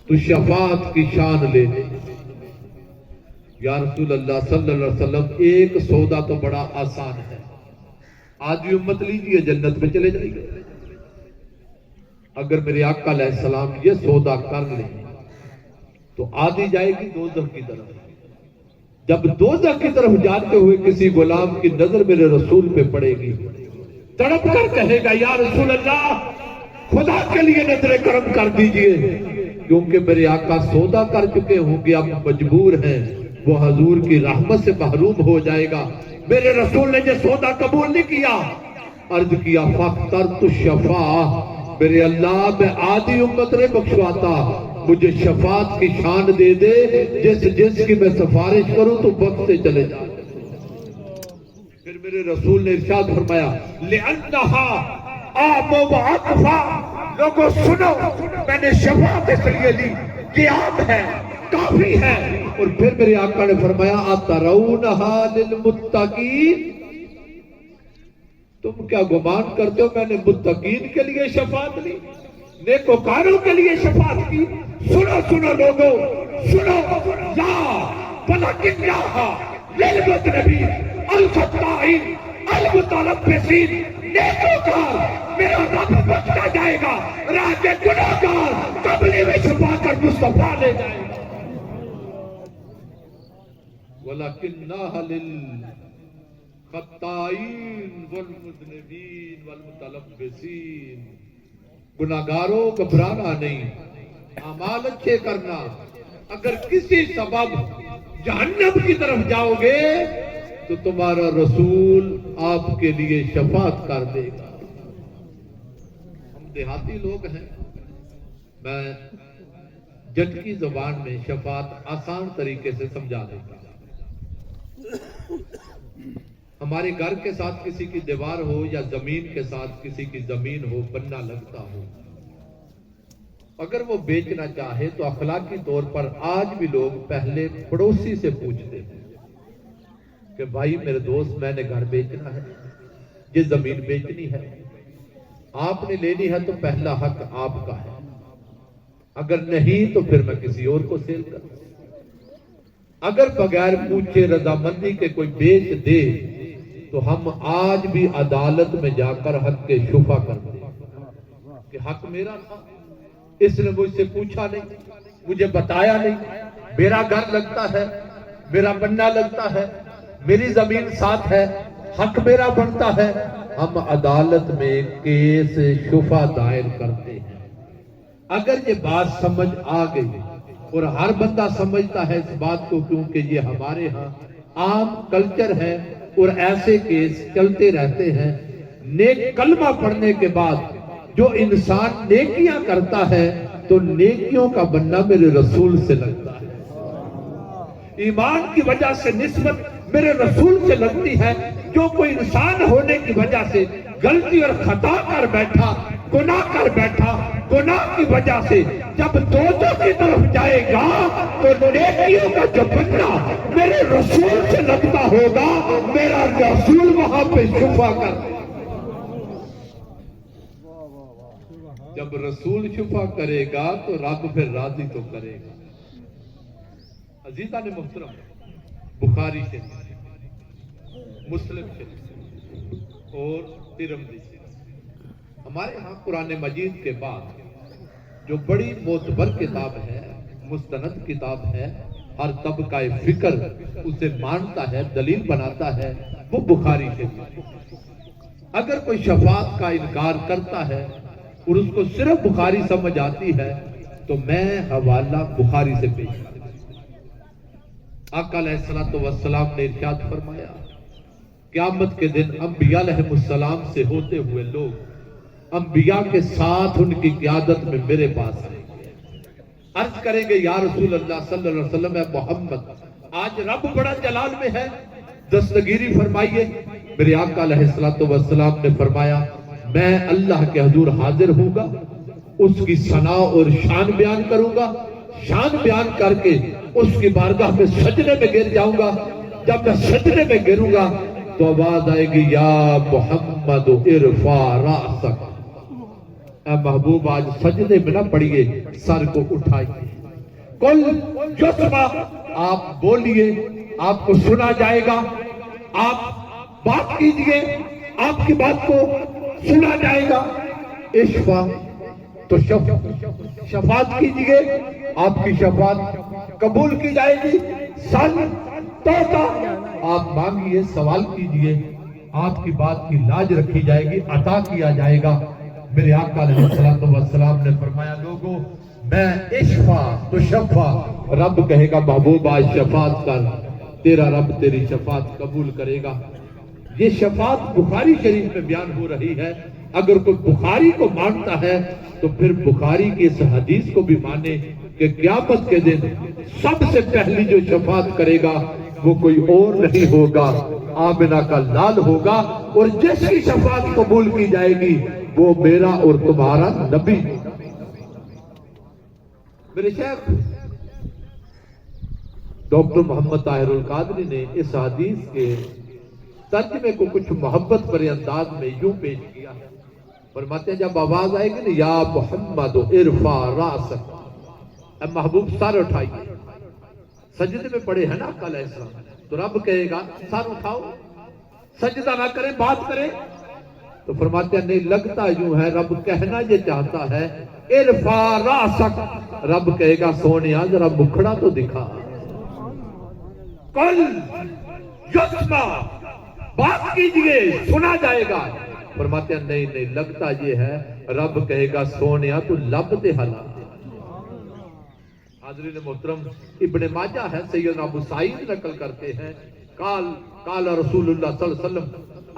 تو شفاعت کی شان لے لے۔ یا رسول اللہ صلی اللہ علیہ وسلم ایک سودا تو بڑا آسان ہے، آدھی امت لیجیے جنت میں چلے جائیے۔ اگر میرے آقا علیہ السلام یہ سودا کر لیں تو آدھی جائے گی دوزخ کی طرف۔ جب دوزخ کی طرف جاتے ہوئے کسی غلام کی نظر میرے رسول پہ پڑے گی، تڑپ کر کہے گا یا رسول اللہ خدا کے لیے نظر کرم کر دیجئے، کیونکہ میرے آقا سودا کر چکے ہوں گے، اب مجبور ہیں، وہ حضور کی رحمت سے محروم ہو جائے گا۔ میرے رسول نے یہ سودا قبول نہیں کیا، عرض کیا فاخترت الشفاعہ، میرے اللہ میں آدھی امت نے بخشواتا، مجھے شفاعت کی شان دے دے، جس کی میں سفارش کروں تو بخشتے چلے جا۔ پھر میرے رسول نے ارشاد فرمایا لِأَنَّهَا آمُ وَعَطْفَا، لوگوں سنو، میں نے شفاعت اس لیے لی، یہ عام ہے، کافی ہے۔ اور پھر میرے آقا نے فرمایا أَتَرَوْنَهَا لِلْمُتَّقِينَ، تم کیا گمان کرتے ہو میں نے متقین کے لیے شفاعت لی، نیکوکاروں کے لیے شفاعت کی؟ سنو سنو لوگوں سنو، لا وَلَكِنَّهَا لِلْمُذْنِبِينَ الْخَطَّائِينَ الْمُتَلَبِّسِينَ، نیکوکار میرا رب بخشتا جائے گا، راہ کے گناہگار قبری میں چھپا کر مصطفیٰ لے جائے گا۔ وَلَكِنَّهَا لِلْخَطَّائِينَ وَالْمُذْنِبِينَ وَالْمُتَلَبِّسِينَ، گناہگاروں گھبرانا نہیں، اعمال اچھے کرنا۔ اگر کسی سبب جہنم کی طرف جاؤ گے تو تمہارا رسول آپ کے لیے شفاعت کر دے گا۔ ہم دیہاتی لوگ ہیں، میں جٹکی زبان میں شفاعت آسان طریقے سے سمجھا دیتا ہوں۔ ہمارے گھر کے ساتھ کسی کی دیوار ہو یا زمین کے ساتھ کسی کی زمین ہو، بننا لگتا ہو، اگر وہ بیچنا چاہے تو اخلاقی طور پر آج بھی لوگ پہلے پڑوسی سے پوچھتے ہیں کہ بھائی میرے دوست میں نے گھر بیچنا ہے، یہ زمین بیچنی ہے، آپ نے لینی ہے تو پہلا حق آپ کا ہے، اگر نہیں تو پھر میں کسی اور کو سیل کروں۔ اگر بغیر پوچھے رضامندی کے کوئی بیچ دے تو ہم آج بھی عدالت میں جا کر حق کے شفا کرتے ہیں کہ حق میرا تھا، اس نے مجھ سے پوچھا نہیں، مجھے بتایا نہیں، میرا گھر لگتا ہے، میرا بننا لگتا ہے، میری زمین ساتھ ہے، حق میرا بنتا ہے۔ ہم عدالت میں کیس شفا دائر کرتے ہیں۔ اگر یہ بات سمجھ آ گئی اور ہر بندہ سمجھتا ہے اس بات کو، کیونکہ یہ ہمارے ہاں عام کلچر ہے اور ایسے کیس چلتے رہتے ہیں، نیک کلمہ پڑھنے کے بعد جو انسان نیکیاں کرتا ہے تو نیکیوں کا بننا میرے رسول سے لگتا ہے، ایمان کی وجہ سے نسبت میرے رسول سے لگتی ہے۔ جو کوئی انسان ہونے کی وجہ سے غلطی اور خطا کر بیٹھا، گناہ کر بیٹھا، گناہ کی وجہ سے جب دوزخ کی طرف جائے گا تو نیکیوں کا جو بننا میرے رسول سے لگتا ہوگا، میرا رسول وہاں پہ شفا کر دے۔ جب رسول شفا کرے گا تو رب پھر راضی تو کرے گا۔ عزیزان محترم، بخاری شریف، مسلم شریف اور ترمذی شریف، ہمارے ہاں قرآن مجید کے بعد جو بڑی معتبر کتاب ہے، مستند کتاب ہے، ہر طبقہ فکر اسے مانتا ہے، دلیل بناتا ہے، وہ بخاری شریف۔ اگر کوئی شفاعت کا انکار کرتا ہے اور اس کو صرف بخاری سمجھ آتی ہے تو میں حوالہ بخاری سے پیش کرتا ہوں۔ آقا علیہ السلام نے ارشاد فرمایا قیامت کے دن انبیاء علیہ السلام سے ہوتے ہوئے لوگ انبیاء کے ساتھ ان کی قیادت میں میرے پاس آئیں گے، عرض کریں گے یا رسول اللہ صلی اللہ علیہ وسلم، اے محمد آج رب بڑا جلال میں ہے، دستگیری فرمائیے۔ میرے آقا علیہ السلام نے فرمایا میں اللہ کے حضور حاضر ہوں گا، اس کی ثنا اور شان بیان کروں گا، شان بیان کر کے اس کی بارگاہ میں سجدے میں گر جاؤں گا۔ جب میں سجدے میں گروں گا تو آواز آئے گی یا محمد ارفع رأسک، اے محبوب آج سجدے میں نہ پڑیے، سر کو اٹھائیے. کل یسمع، آپ بولیے، آپ کو سنا جائے گا. آپ بات کیجئے، آپ کی بات کو سنا جائے گا. اشفا تو شفاعت کیجئے، آپ کی شفاعت قبول کی جائے گی. سن توتا، آپ مانگیے، سوال کیجئے، آپ کی بات کی لاج رکھی جائے گی، عطا کیا جائے گا. میرے آقا علیہ الصلوۃ والسلام نے فرمایا لوگوں میں اشفا تو شفا، رب کہے گا محبوب آج شفاعت کر، تیرا رب تیری شفاعت قبول کرے گا. یہ شفاعت بخاری شریف میں بیان ہو رہی ہے. اگر کوئی بخاری کو مانتا ہے تو پھر بخاری کی اس حدیث کو بھی مانے کہ قیامت کے دن سب سے پہلی جو شفاعت کرے گا وہ کوئی اور نہیں ہوگا، آمنہ کا لال ہوگا. اور جس کی شفاعت قبول کی جائے گی وہ میرا اور تمہارا نبی. میرے شیخ ڈاکٹر محمد طاہر القادری نے اس حدیث کے ترجمے کو کچھ محبت بھرے انداز میں یوں پیش کیا ہے. فرماتے ہیں جب آواز آئے گی نا یا محمد ارفع راسک، اے محبوب سر اٹھائیے. سجدے میں پڑے ہیں نا آقا علیہ السلام، تو رب کہے گا سر اٹھاؤ، سجدہ نہ کریں، بات کریں. تو فرماتے ہیں نہیں، لگتا یوں ہے رب کہنا یہ چاہتا ہے ارفع راسک. رب کہے گا سونیا ذرا مکھڑا تو دکھا. کل یسمع، بات کیجئے، سنا جائے گا. فرماتے ہیں نہیں نہیں، لگتا یہ ہے رب کہے گا سونیا تو لب تے ہلا. حاضرین محترم، ابن ماجہ ہے، سیدنا ابو سعید نقل کرتے ہیں قال رسول اللہ صلی اللہ علیہ وسلم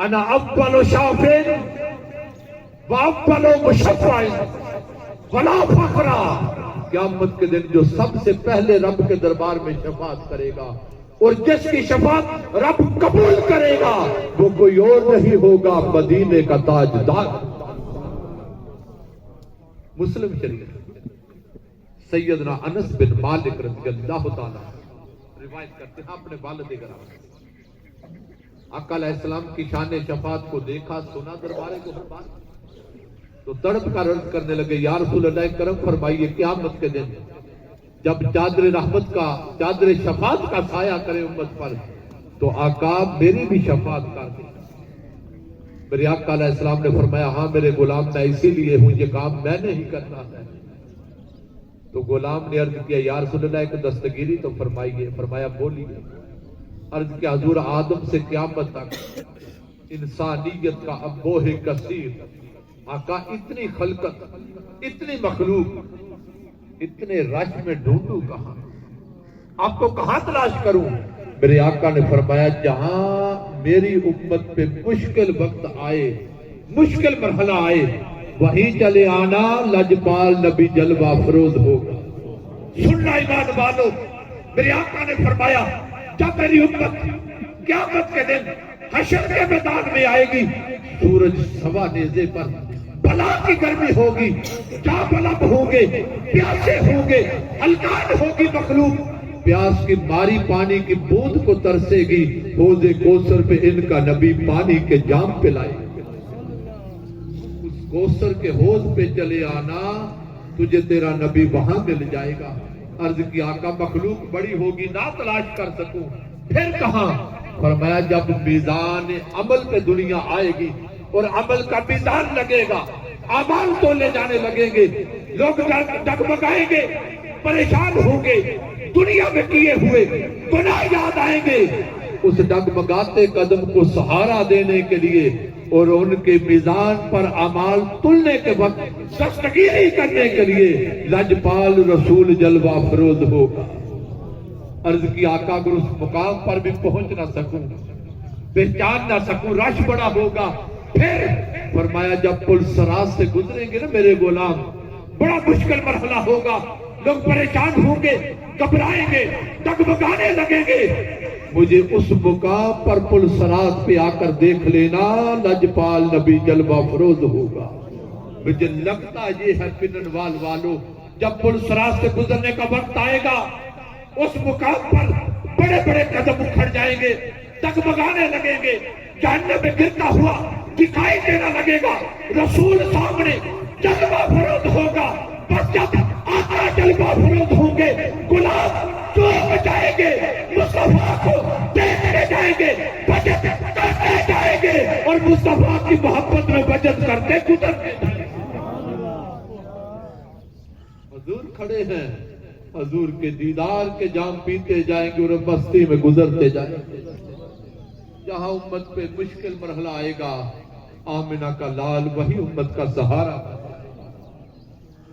انا اول شافع و اول مشفع ولا فخر. قیامت کے دن جو سب سے پہلے رب کے دربار میں شفاعت کرے گا اور جس کی شفاعت رب قبول کرے گا وہ کوئی اور نہیں ہوگا، مدینے کا تاجدار. مسلم شریف سیدنا انس بن مالک رضی اللہ تعالیٰ روایت کرتے ہیں اپنے والد گرامی آقا علیہ السلام کی شان شفاعت کو دیکھا، سنا دربارے کو ہر بات، تو تڑپ کر عرض کرنے لگے یا رسول اللہ کرم فرمائیے قیامت کے دن جب چادر رحمت کا، چادر شفاعت کا سایہ کرے امت پر تو آقا میری بھی شفاعت کر دے. میرے آقا علیہ السلام نے فرمایا ہاں میرے غلام، میں اسی لیے ہوں، یہ کام میں نے ہی کرنا ہے. تو غلام نے عرض کیا یا رسول اللہ ایک دستگیری تو فرمائیے. فرمایا بولیے. عرض کیا حضور آدم سے قیامت تک انسانیت کا انبوہ کثیر، آقا اتنی خلقت، اتنی مخلوق، اتنے رش میں ڈھونڈوں کہاں، آپ کو کہاں تلاش کروں. میرے آقا نے فرمایا جہاں میری امت پہ مشکل وقت آئے، مشکل مرحلہ آئے، وہیں چلے آنا، لجپال نبی جلوہ افروز ہوگا. سننا ایمان والو، میرے آقا نے فرمایا جب میری امت قیامت کے دن حشر کے میدان میں آئے گی، سورج سوا نیزے پر بلا کی گرمی ہوگی، جا بلب ہوں گے، پیاسے ہوں گے، ہلکان ہوگی مخلوق، پیاس کی ماری پانی کی بوند کو ترسے گی، حوض کوثر پہ ان کا نبی پانی کے جام پلائے گا. اس کوثر کے حوض پہ چلے آنا، تجھے تیرا نبی وہاں مل جائے گا. عرض کی آقا مخلوق بڑی ہوگی، نہ تلاش کر سکوں، پھر کہاں؟ فرمایا جب میزان عمل پہ دنیا آئے گی اور عمل کا میزان لگے گا، اعمال تولے جانے لگیں گے، لوگ ڈگمگائیں گے، پریشان ہوں گے، دنیا میں کیے ہوئے گناہ یاد آئیں گے. اس ڈگمگاتے قدم کو سہارا دینے کے لیے اور ان کے میزان پر اعمال تلنے کے وقت دستگیری کرنے کے لیے لجپال رسول جلوہ افروز ہوگا. عرض کی آقا اگر اس مقام پر بھی پہنچ نہ سکوں، پہچان نہ سکوں، رش بڑا ہوگا. پھر فرمایا جب پل سراج سے گزریں گے نا میرے غلام، بڑا مشکل مرحلہ ہوگا، لوگ پریشان ہوں گے، گھبرائیں گے، ڈگمگانے لگیں گے. مجھے اس مقام پر پل سراج پہ آ کر دیکھ لینا، لجپال نبی جلوہ افروز ہوگا. مجھے لگتا یہ ہے پننوال والوں، جب پل سراج سے گزرنے کا وقت آئے گا، اس مقام پر بڑے بڑے قدم اکھڑ جائیں گے، ڈگمگانے لگیں گے، جہنم میں گرتا ہوا دکھائی دینا لگے گا، رسول سامنے، جلوہ فروز ہوگا، بس جب آقا جلوہ فروز ہوں گے غلام جو بچائیں گے، مصطفیٰ کو دیکھتے جائیں گے، بچت کرتے جائیں گے، اور مصطفیٰ کی محبت میں بچت کرتے گزرتے جائیں گے۔ حضور کھڑے ہیں، حضور کے دیدار کے جام پیتے جائیں گے اور بستی میں گزرتے جائیں گے۔ جہاں امت پہ مشکل مرحلہ آئے گا، آمنہ کا لال وہی امت کا سہارا۔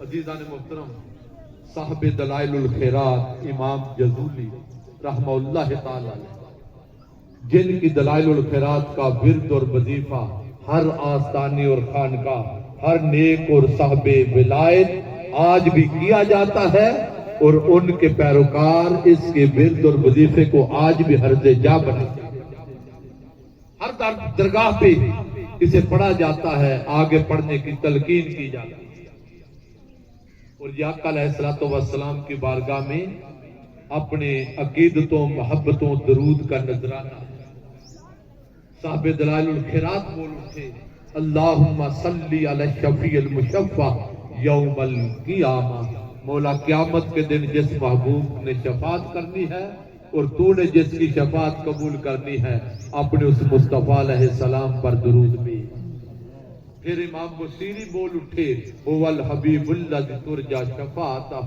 عزیزان محترم، صاحب دلائل الخیرات امام جزولی رحمہ اللہ تعالی علیہ، جن کی دلائل الخیرات کا ورد اور وظیفہ ہر آستانی اور خانقاہ، ہر نیک اور صاحب ولایت آج بھی کیا جاتا ہے، اور ان کے پیروکار اس کے ورد اور وظیفے کو آج بھی حرز جا بناتے ہیں۔ ہر درگاہ پہ اسے پڑھا جاتا ہے، آگے پڑھنے کی تلقین کی جاتی ہے، اور یہ آقا علیہ الصلوۃ والسلام کی بارگاہ میں اپنے عقیدتوں، محبتوں، درود کا نذرانہ ہے۔ صاحب دلائل الخیرات بول اٹھے، اللہم صلی علی الشفیع المشفع یوم القیامہ، مولا قیامت کے دن جس محبوب نے شفاعت کرنی ہے اور تو نے جس کی شفاعت قبول کرنی ہے، اپنے اس مصطفیٰ علیہ السلام پر درود بھی۔ پھر امام بصیری بول اٹھے، هو الحبیب الذی ترجی شفاعتہ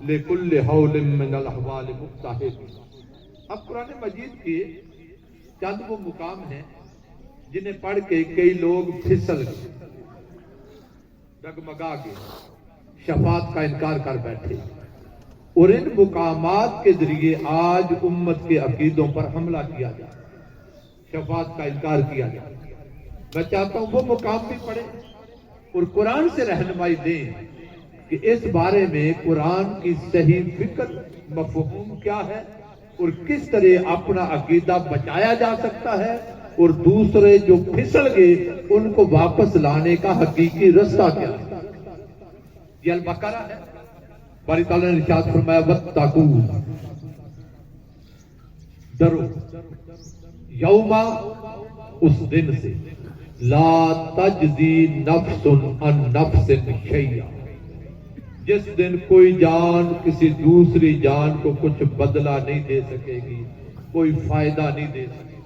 لکل حول من الاحوال مقتحم۔ اب قرآن مجید کے چند وہ مقام ہیں جنہیں پڑھ کے کئی لوگ پھسل گئے، ڈگمگا گئے، شفاعت کا انکار کر بیٹھے، اور ان مقامات کے ذریعے آج امت کے عقیدوں پر حملہ کیا جائے، شفاعت کا انکار کیا جائے۔ میں چاہتا ہوں وہ مقام بھی پڑھیں اور قرآن سے رہنمائی دیں کہ اس بارے میں قرآن کی صحیح فکر مفہوم کیا ہے اور کس طرح اپنا عقیدہ بچایا جا سکتا ہے، اور دوسرے جو پھسل گئے ان کو واپس لانے کا حقیقی رستہ کیا ہے۔ یہ البقرہ ہے۔ باری تعالیٰ نے ارشاد فرمایا وَاتَّقُوا، ڈرو، یوما، اس دن سے، لا تجزی نفس عن نفس شیئا، جس دن کوئی جان کسی دوسری جان کو کچھ بدلہ نہیں دے سکے گی، کوئی فائدہ نہیں دے سکے گی۔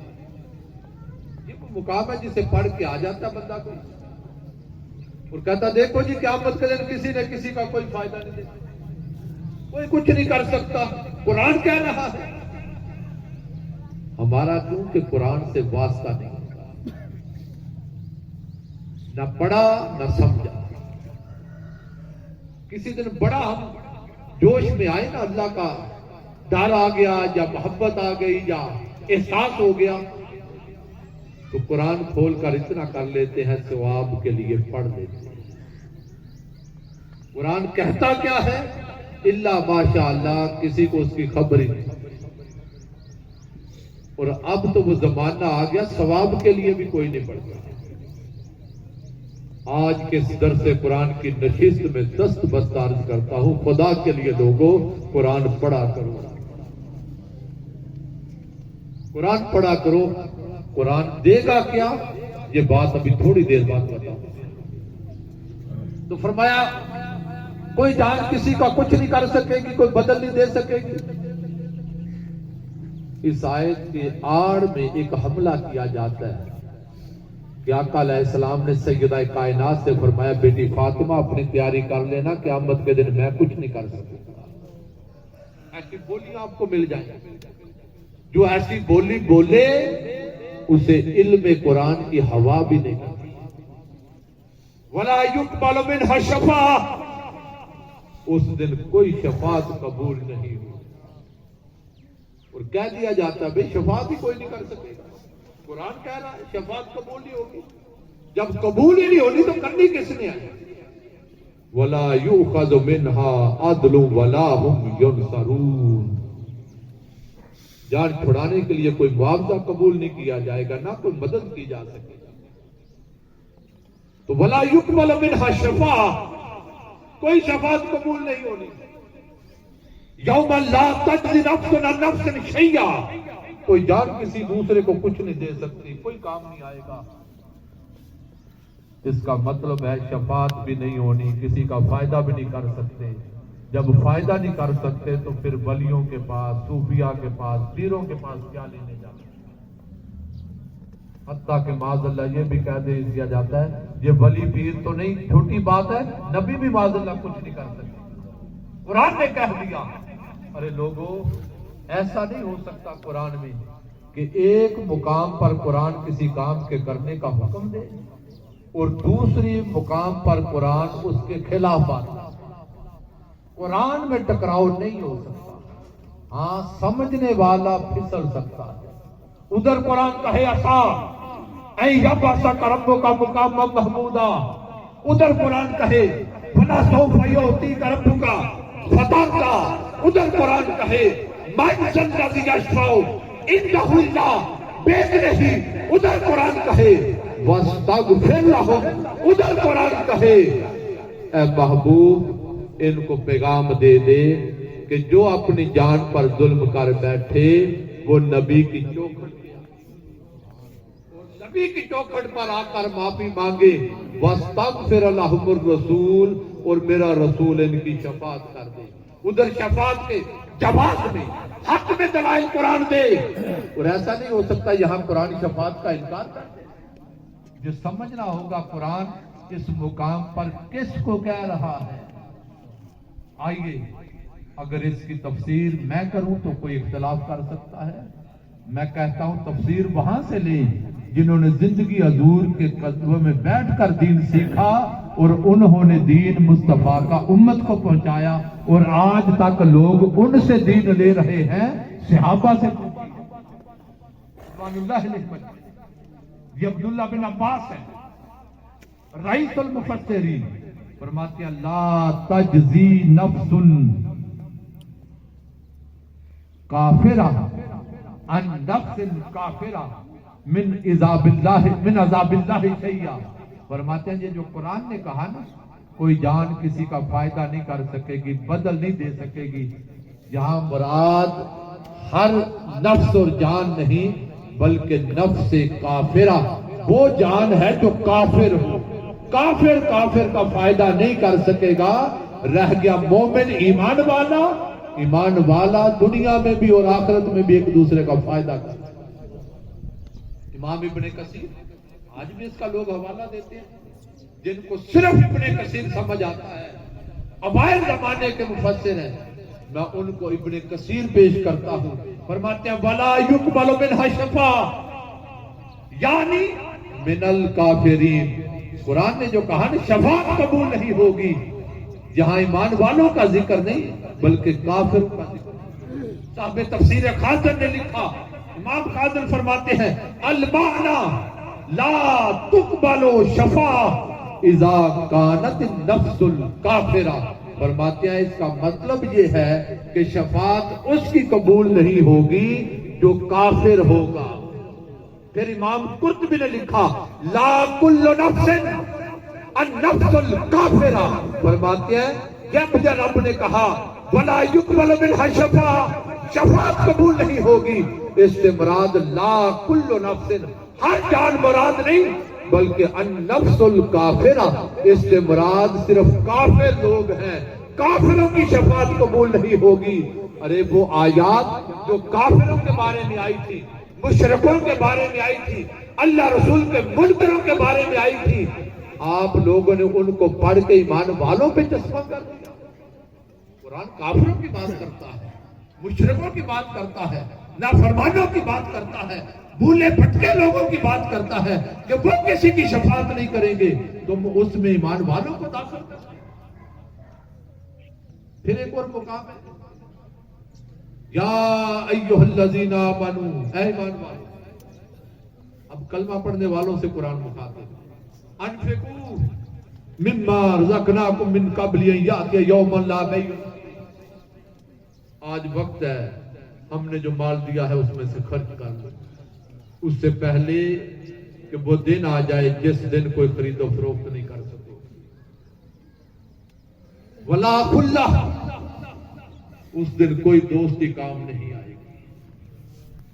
یہ کوئی مقام ہے جسے پڑھ کے آ جاتا بندہ کوئی اور کہتا دیکھو جی قیامت کے دن کسی نے کسی کا کوئی فائدہ نہیں دے سکتا، کوئی کچھ نہیں کر سکتا، قرآن کہہ رہا ہے۔ ہمارا کیونکہ قرآن سے واسطہ نہیں، نہ پڑھا نہ سمجھا۔ کسی دن بڑا ہم جوش میں آئے نا، اللہ کا ڈر آ گیا یا محبت آ گئی یا احساس ہو گیا، تو قرآن کھول کر اتنا کر لیتے ہیں، ثواب کے لیے پڑھ لیتے ہیں۔ قرآن کہتا کیا ہے؟ الا ماشاء اللہ، کسی کو اس کی خبر ہی نہیں۔ اور اب تو وہ زمانہ آ گیا ثواب کے لیے بھی کوئی نہیں پڑھتا۔ آج کے اس درس قرآن کی نشست میں دست بست عرض کرتا ہوں، خدا کے لیے لوگوں قرآن پڑھا کرو، قرآن پڑھا کرو۔ قرآن دے گا کیا، یہ بات ابھی تھوڑی دیر بعد بتاؤں۔ تو فرمایا کوئی جان کسی کا کچھ نہیں کر سکے گی، کوئی بدل نہیں دے سکے گی۔ اس آیت کے آڑ میں ایک حملہ کیا جاتا ہے کہ آقا علیہ السلام نے سیدہ کائنات سے فرمایا بیٹی فاطمہ اپنی تیاری کر لینا، قیامت کے دن میں کچھ نہیں کر سکتا۔ ایسی بولیاں آپ کو مل جائیں، جو ایسی بولی بولے اسے علم قرآن کی ہوا بھی نہیں کرتی۔ وَلَا يُقْبَلُ مِنْهَا شَفَاعَةٌ، اس دن کوئی شفاعت قبول نہیں ہوگی، اور کہہ دیا جاتا ہے بھئی شفاعت ہی کوئی نہیں کر سکے گا۔ قرآن کہہ رہا ہے شفاعت قبول نہیں ہوگی، جب قبول ہی نہیں ہونی تو کرنی کس نے ہے؟ وَلَا يُؤْخَذُ مِنْهَا عَدْلٌ وَلَا هُمْ يُنصَرُونَ، جان چھڑانے کے لیے کوئی معاوضہ قبول نہیں کیا جائے گا، نہ کوئی مدد کی جا سکے گا۔ تو وَلَا يُقْبَلُ مِنْهَا شَفَاعَةٌ، کوئی شفاعت قبول نہیں ہونی۔ یوم لا تجزی نفس عن نفس شیئا، کوئی جان کسی دوسرے کو کچھ نہیں دے سکتی، کوئی کام نہیں آئے گا۔ اس کا مطلب ہے شفاعت بھی نہیں ہونی، کسی کا فائدہ بھی نہیں کر سکتے۔ جب فائدہ نہیں کر سکتے تو پھر ولیوں کے پاس، صوفیاء کے پاس، پیروں کے پاس کیا لینے جاتے؟ حتیٰ کہ معاذ اللہ یہ بھی کہہ دیا جاتا ہے یہ ولی پیر تو نہیں، چھوٹی بات ہے، نبی بھی معاذ اللہ کچھ نہیں کر سکتے، قرآن نے کہہ دیا۔ ارے لوگوں، ایسا نہیں ہو سکتا قرآن میں کہ ایک مقام پر قرآن کسی کام کے کرنے کا حکم دے اور دوسری مقام پر قرآن اس کے خلاف آتا۔ قرآن میں ٹکراؤ نہیں ہو سکتا، ہاں سمجھنے والا پھسل سکتا ہے۔ ادھر قرآن کہے عصا اے یبعث ربک کا مقام محمودا، ادھر قرآن کہے فلا سوف یعطیک ربک فترضی، ادھر قرآن کہے من ذا الذی یشفع عنده الا بإذنہ، ادھر قرآن کہے واستغفر لهم، ادھر قرآن کہے اے محبوب ان کو پیغام دے دے کہ جو اپنی جان پر ظلم کر بیٹھے وہ نبی کی چوکھٹ پہ اور نبی کی چوکھٹ پر آ کر معافی مانگے، واستغفر لهم الرسول، اور میرا رسول ان کی شفاعت کر دے۔ ادھر شفاعت کے جواز میں، حق میں دلائل قرآن دے، اور ایسا نہیں ہو سکتا یہاں قرآن شفاعت کا انکار کر دے۔ جو سمجھنا ہوگا قرآن اس مقام پر کس کو کہہ رہا ہے۔ آئیے، اگر اس کی تفسیر میں کروں تو کوئی اختلاف کر سکتا ہے، میں کہتا ہوں تفسیر وہاں سے لے جنہوں نے زندگی حضور کے قدموں میں بیٹھ کر دین سیکھا اور انہوں نے دین مصطفیٰ کا امت کو پہنچایا، اور آج تک لوگ ان سے دین لے رہے ہیں، صحابہ سے۔ رضوان اللہ علیہ، یہ عبداللہ بن عباس ہے، رئیس المفسرین، فرماتے ہیں لا تجزی نفس کافرہ عن نفس کافرہ من عذاب اللہ شیئا، فرماتے ہیں یہ جو قرآن نے کہا نا کوئی جان کسی کا فائدہ نہیں کر سکے گی، بدل نہیں دے سکے گی، یہاں مراد ہر نفس اور جان نہیں بلکہ نفس کافرہ وہ جان ہے جو کافر ہو۔ کافر کا فائدہ نہیں کر سکے گا، رہ گیا مومن ایمان والا، ایمان والا دنیا میں بھی اور آخرت میں بھی ایک دوسرے کا فائدہ کرتا ہے۔ امام ابن کثیر، آج بھی اس کا لوگ حوالہ دیتے ہیں، جن کو صرف ابن کثیر سمجھ آتا ہے، اوائل زمانے کے مفسر ہیں، میں ان کو ابن کثیر پیش کرتا ہوں، فرماتے ہیں وَلَا يُقْبَلُ مِنْهَا شَفَاعَةٌ یعنی من الکافرین۔ قرآن نے جو کہا نا شفاعت قبول نہیں ہوگی، یہاں ایمان والوں کا ذکر نہیں بلکہ کافروں کا ذکر۔ صاحب تفسیر خازن نے لکھا، امام خازن فرماتے ہیں المعنی لا تقبل شفاعۃ اذا کانت النفس الکافرہ، فرماتے ہیں اس کا مطلب یہ ہے کہ شفاعت اس کی قبول نہیں ہوگی جو کافر ہوگا۔ پھر امام قرطبی نے لکھا لا کل نفس النفس الکافرہ، فرماتے ہیں جب رب نے کہا ولا یقبل منها شفاعۃ، شفاعت قبول نہیں ہوگی، اس سے مراد لا کل نفس، ہر جان مراد نہیں بلکہ النفس الکافرہ، اس سے مراد صرف کافر لوگ ہیں، کافروں کی شفاعت قبول نہیں ہوگی۔ ارے وہ آیات جو کافروں کے بارے میں آئی تھی، مشرکوں کے بارے میں آئی تھی، اللہ رسول کے منکروں کے بارے میں آئی تھی، آپ لوگوں نے ان کو پڑھ کے ایمان والوں پہ چسپاں کر دیا۔ قرآن کافروں کی بات کرتا ہے، مشرکوں کی بات کرتا ہے، نافرمانوں کی بات کرتا ہے، بھولے بھٹکے لوگوں کی بات کرتا ہے کہ وہ کسی کی شفاعت نہیں کریں گے، تم اس میں ایمان والوں کو داخل کرتے۔ پھر ایک اور مقام ہے یا ایھا الذین آمنوا، اے ایمان والو، اب کلمہ پڑھنے والوں سے قرآن مخاطب، انفقوا مما رزقناکم من قبل ان یأتی یوم لا بیع، آج وقت ہے ہم نے جو مال دیا ہے اس میں سے خرچ کر لو، اس سے پہلے کہ وہ دن آ جائے جس دن کوئی خرید و فروخت نہیں کر سکے، ولا خلہ، اس دن کوئی دوستی کام نہیں آئے گی،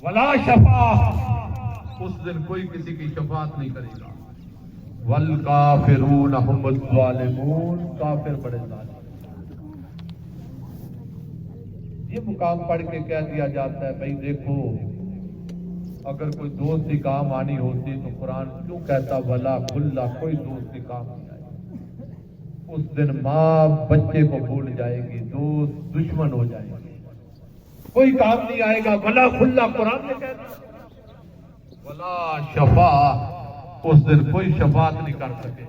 ولا شفاعہ، اس دن کوئی کسی کی شفاعت نہیں کرے گا، والکافرون هم الظالمون، کافر بڑے ظالم۔ یہ مقام پڑھ کے کہہ دیا جاتا ہے بھائی دیکھو اگر کوئی دوستی کام آنی ہوتی تو قرآن کیوں کہتا ولا کھلا، کوئی دوستی کام نہیں آئے۔ اس دن ماں بچے کو بھول جائے گی، دوست دشمن ہو جائے گی، کوئی کام نہیں آئے گا۔ ولا کھلا قرآن نے کہتا، ولا شفا، اس دن کوئی شفاعت نہیں کر سکے۔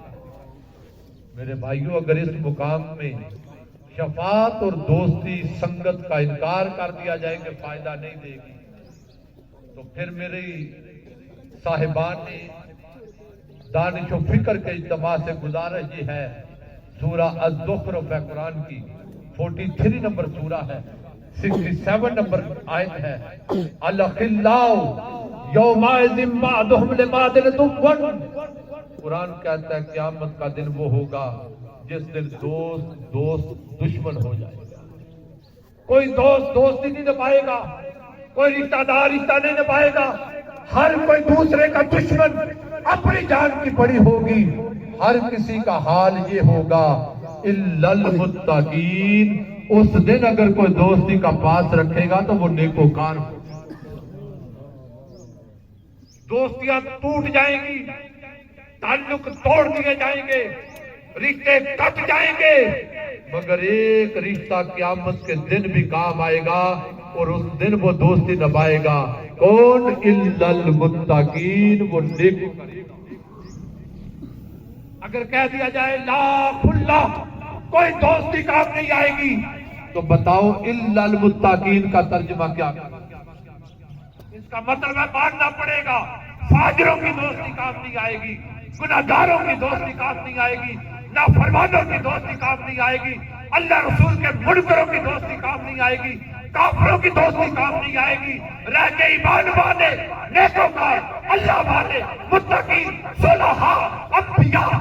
میرے بھائیوں اگر اس مقام میں شفاعت اور دوستی سنگت کا انکار کر دیا جائے کہ فائدہ نہیں دے گی، تو پھر میری صاحبان نے دانش و فکر کے اجتماع سے گزارش یہ ہے، سورہ الزخرف ہے قرآن کی 43 نمبر سورہ ہے، 67 نمبر آیت ہے، الاخلاء یومئذ بعضهم لبعض عدو۔ قرآن کہتا ہے قیامت کا دن وہ ہوگا جس دن دوست دشمن ہو جائے گا۔ کوئی دوست دوستی نہیں نبھائے گا، کوئی رشتہ دار رشتہ نہیں نبھائے گا، ہر کوئی دوسرے کا دشمن اپنی جان کی پڑی ہوگی۔ ہر کسی کا حال یہ ہوگا الا المتقین، اس دن اگر کوئی دوستی کا پاس رکھے گا تو وہ نیکوکار ہوگا۔ دوستیاں ٹوٹ جائیں گی، تعلق توڑ دیے جائیں گے، رشتے کٹ جائیں گے، مگر ایک رشتہ قیامت کے دن بھی کام آئے گا اور اس دن وہ دوستی نبھائے گا۔ کون؟ الا المتقین، وہ نیک۔ اگر کہہ دیا جائے لا کھلا، کوئی دوستی کام نہیں آئے گی، تو بتاؤ الا المتقین کا ترجمہ کیا؟ اس کا مطلب ہے ماننا پڑے گا فاجروں کی دوستی کام نہیں آئے گی، گناہگاروں کی دوستی کام نہیں آئے گی، نافرمانوں کی دوستی کام نہیں آئے گی، اللہ رسول کے منکروں کی دوستی کام نہیں آئے گی، کافروں کی دوستی کام نہیں آئے گی۔ رہ کے ایمان والے، نیکوکار، اللہ والے، متقی، صلحاء، انبیاء،